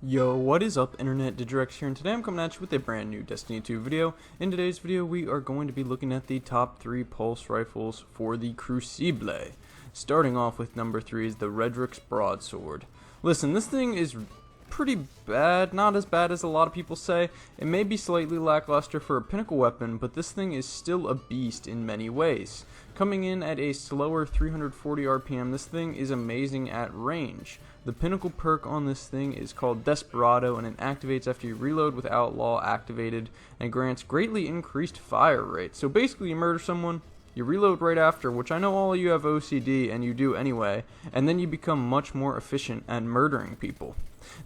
Yo, what is up, Internet? Digirex here, and today I'm coming at you with a brand new Destiny 2 video. In today's video, we are going to be looking at the top 3 pulse rifles for the Crucible. Starting off with number 3 is the Redrick's Broadsword. Listen, this thing is pretty bad, not as bad as a lot of people say. It may be slightly lackluster for a pinnacle weapon, but this thing is still a beast in many ways. Coming in at a slower 340 RPM, this thing is amazing at range. The pinnacle perk on this thing is called Desperado, and it activates after you reload with Outlaw activated and grants greatly increased fire rate. So basically you murder someone, you reload right after, which I know all of you have OCD and you do anyway, and then you become much more efficient at murdering people.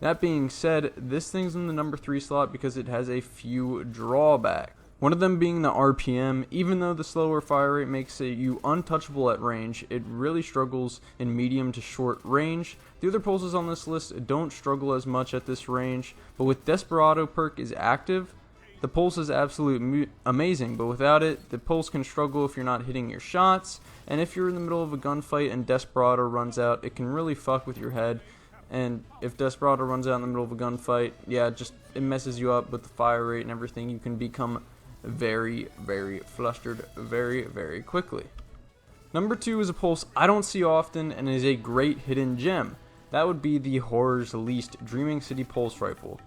That being said, this thing's in the number 3 slot because it has a few drawbacks. One of them being the RPM. Even though the slower fire rate makes you untouchable at range, it really struggles in medium to short range. The other pulses on this list don't struggle as much at this range, but with Desperado perk is active, the pulse is absolutely amazing, but without it, the pulse can struggle if you're not hitting your shots, and if you're in the middle of a gunfight and Desperado runs out, it can really fuck with your head. And if Desperado runs out in the middle of a gunfight, yeah, it messes you up with the fire rate and everything. You can become very flustered very quickly. Number 2 is a pulse I don't see often and is a great hidden gem. That would be the Horror's Least Dreaming City Pulse Rifle.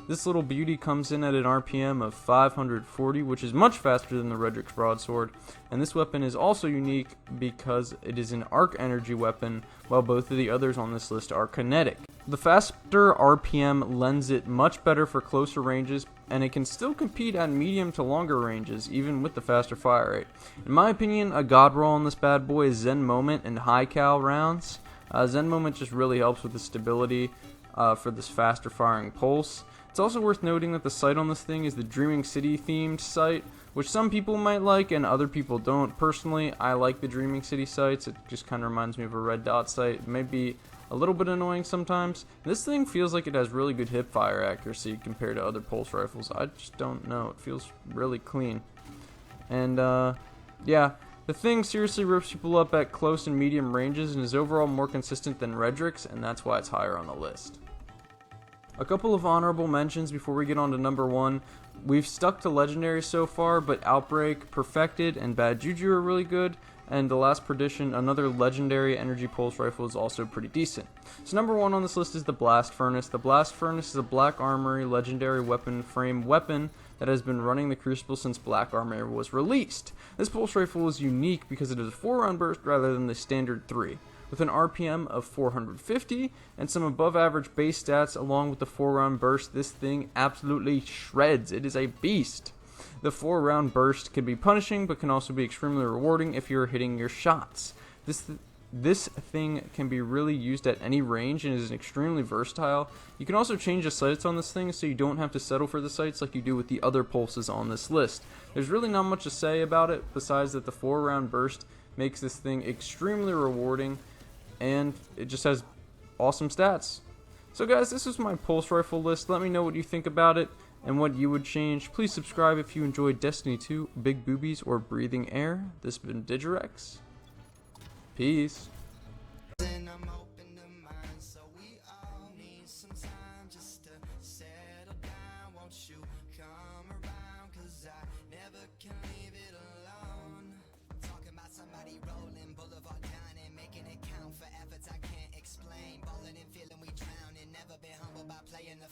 This little beauty comes in at an RPM of 540, which is much faster than the Redrick's Broadsword, and this weapon is also unique because it is an arc energy weapon, while both of the others on this list are kinetic. The faster RPM lends it much better for closer ranges, and it can still compete at medium to longer ranges, even with the faster fire rate. In my opinion, a god roll on this bad boy is Zen Moment and high cal rounds. Zen Moment just really helps with the stability for this faster firing pulse. It's also worth noting that the sight on this thing is the Dreaming City themed sight, which some people might like and other people don't. Personally, I like the Dreaming City sights. It just kind of reminds me of a red dot sight. It may be a little bit annoying sometimes. This thing feels like it has really good hip fire accuracy compared to other pulse rifles. I just don't know. It feels really clean. And yeah, the thing seriously rips people up at close and medium ranges and is overall more consistent than Redrick's, and that's why it's higher on the list. A couple of honorable mentions before we get on to number 1. We've stuck to legendaries so far, but Outbreak, Perfected, and Bad Juju are really good, and The Last Perdition, another legendary energy pulse rifle, is also pretty decent. So number 1 on this list is the Blast Furnace. The Blast Furnace is a Black Armory legendary weapon frame weapon that has been running the Crucible since Black Armory was released. This pulse rifle is unique because it is a 4-round burst rather than the standard 3. With an RPM of 450 and some above average base stats along with the 4-round burst, this thing absolutely shreds. It is a beast. The 4-round burst can be punishing but can also be extremely rewarding if you're hitting your shots. This thing can be really used at any range and is extremely versatile. You can also change the sights on this thing so you don't have to settle for the sights like you do with the other pulses on this list. There's really not much to say about it besides that the 4-round burst makes this thing extremely rewarding, and it just has awesome stats. So guys, this is my pulse rifle list. Let me know what you think about it and what you would change. Please subscribe if you enjoyed Destiny 2, Big Boobies, or Breathing Air. This has been Digirex. Peace. Somebody rolling, boulevard dining, making it count for efforts I can't explain. Balling and feeling we drowning, never been humbled by playing the